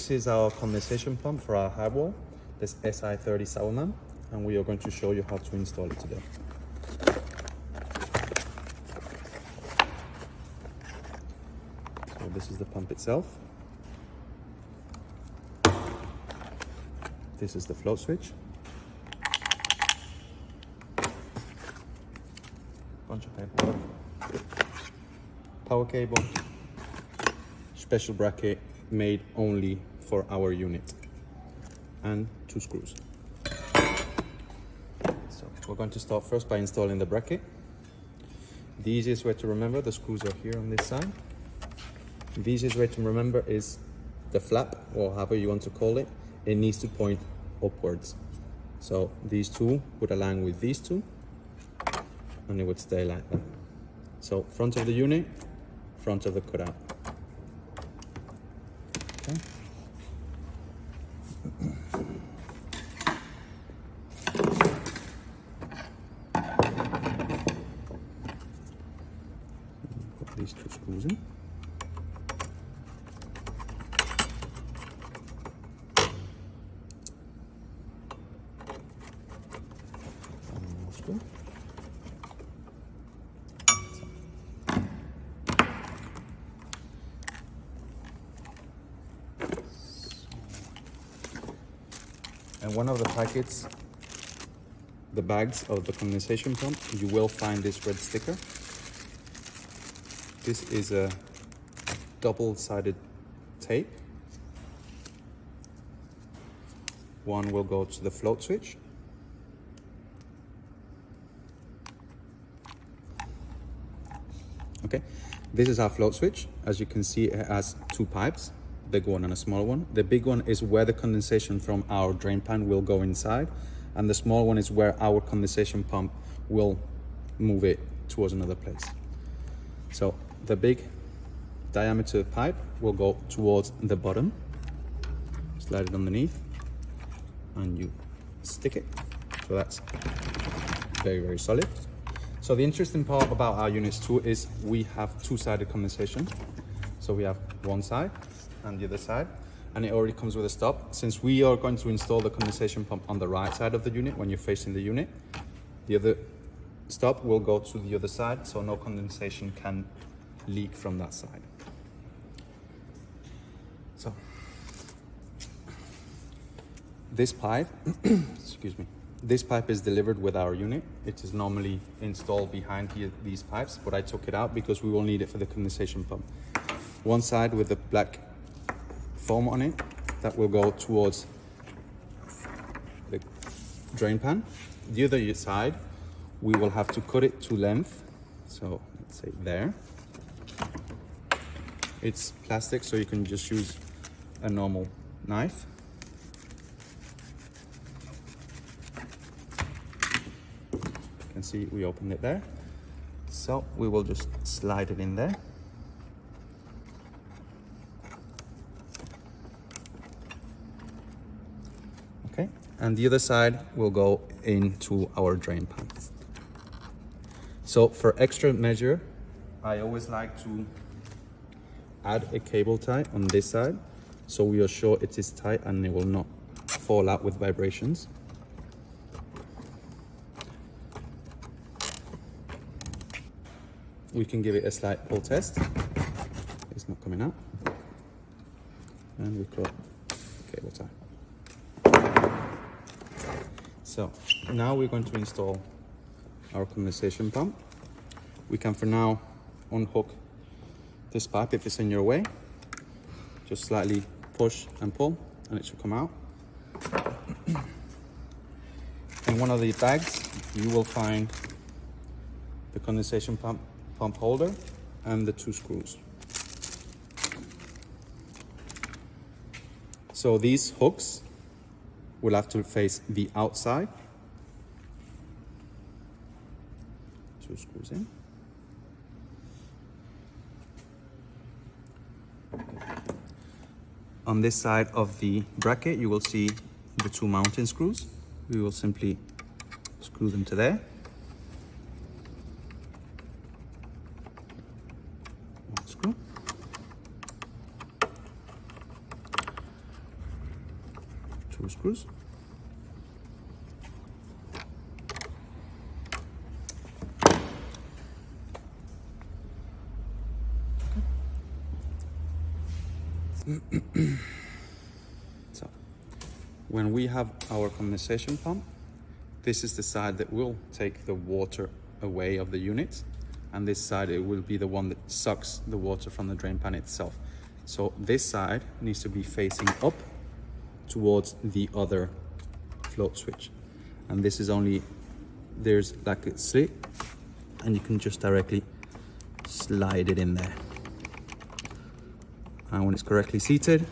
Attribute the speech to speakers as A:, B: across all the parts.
A: This is our condensation pump for our Highwall, this SI30 Salman, and we are going to show you how to install it today. So this is the pump itself. This is the float switch. Bunch of paperwork. Power cable. Special bracket made only for our unit. And 2 screws. So we're going to start first by installing the bracket. The easiest way to remember, the screws are here on this side. The easiest way to remember is the flap, or however you want to call it. It needs to point upwards. So these two would align with these two, and it would stay like that. So front of the unit, front of the cutout. Okay. Put these 2 screws in. And one of the packets, the bags of the condensation pump, you will find this red sticker. This is a double-sided tape. One will go to the float switch. Okay, this is our float switch. As you can see, it has 2 pipes. Big one and a small one. The big one is where the condensation from our drain pan will go inside, and the small one is where our condensation pump will move it towards another place. So the big diameter pipe will go towards the bottom, slide it underneath, and you stick it. So that's very, very solid. So the interesting part about our units too is we have 2-sided condensation. So we have one side and the other side, and it already comes with a stop. Since we are going to install the condensation pump on the right side of the unit when you're facing the unit, the other stop will go to the other side, so no condensation can leak from that side. So this pipe, excuse me, this pipe is delivered with our unit. It is normally installed behind these pipes, but I took it out because we will need it for the condensation pump. One side with the black foam on it, that will go towards the drain pan. The other side, we will have to cut it to length. So let's say there. It's plastic, so you can just use a normal knife. You can see we opened it there. So we will just slide it in there. Okay, and the other side will go into our drain pan. So for extra measure, I always like to add a cable tie on this side, so we are sure it is tight and it will not fall out with vibrations. We can give it a slight pull test. It's not coming out. And we cut the cable tie. So now we're going to install our condensation pump. We can for now unhook this pipe if it's in your way. Just slightly push and pull and it should come out. In one of the bags you will find the condensation pump holder and the 2 screws. So these hooks will have to face the outside. 2 screws in. On this side of the bracket, you will see the 2 mounting screws. We will simply screw them to there. One screw. 2 screws. So when we have our condensation pump, this is the side that will take the water away of the unit, and this side it will be the one that sucks the water from the drain pan itself. So this side needs to be facing up towards the other float switch, and this is only, there's like a slit and you can just directly slide it in there, and when it's correctly seated,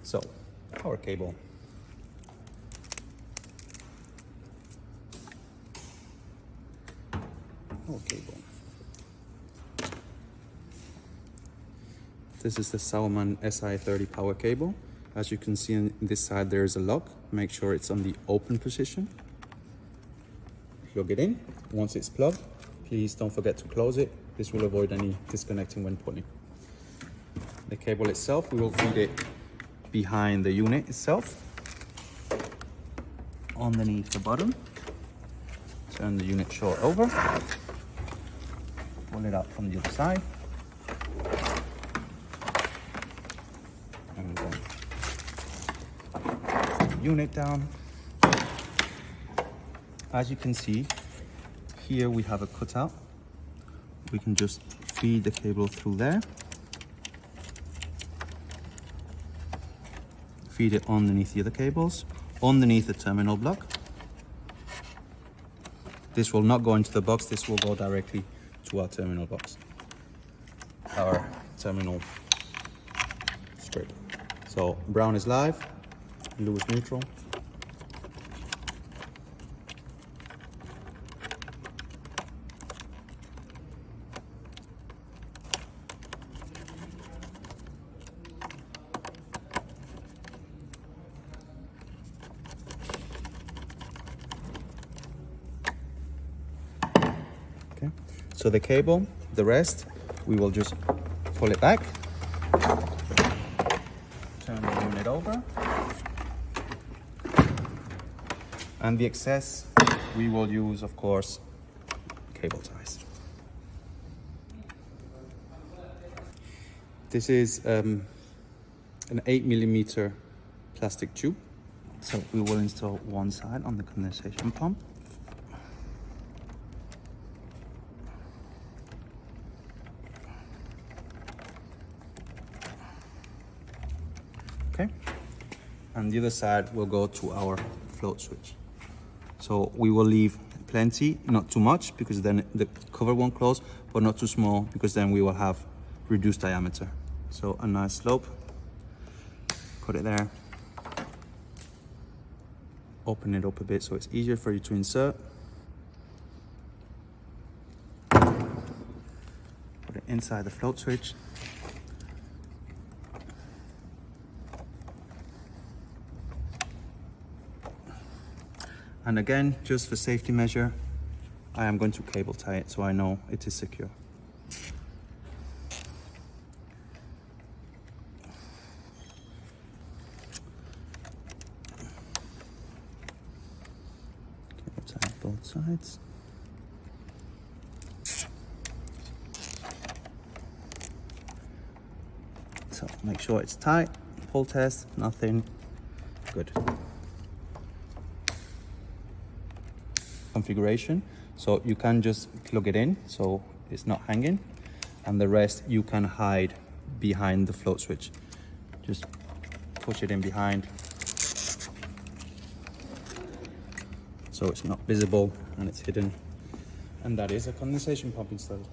A: so our cable. This is the Salomon SI30 power cable. As you can see on this side there is a lock. Make sure it's on the open position. Plug it in. Once it's plugged, please don't forget to close it. This will avoid any disconnecting when pulling. The cable itself, we will feed it behind the unit itself, underneath the bottom. Turn the unit short over, pull it out from the other side, and then put the unit down. As you can see, here we have a cutout. We can just feed the cable through there, feed it underneath the other cables, underneath the terminal block. This will not go into the box, this will go directly to our terminal box, our terminal strip. So brown is live, blue is neutral. So the cable, the rest, we will just pull it back, turn the unit over, and the excess we will use, of course, cable ties. This is an 8mm plastic tube. So we will install one side on the condensation pump. Okay, and the other side will go to our float switch. So we will leave plenty, not too much, because then the cover won't close, but not too small, because then we will have reduced diameter. So a nice slope, put it there, open it up a bit so it's easier for you to insert. Put it inside the float switch. And again, just for safety measure, I am going to cable tie it so I know it is secure. Cable tie both sides. So make sure it's tight, pull test, nothing, good. Configuration, so you can just plug it in so it's not hanging, and the rest you can hide behind the float switch. Just push it in behind so it's not visible and it's hidden, and that is a condensation pump installed.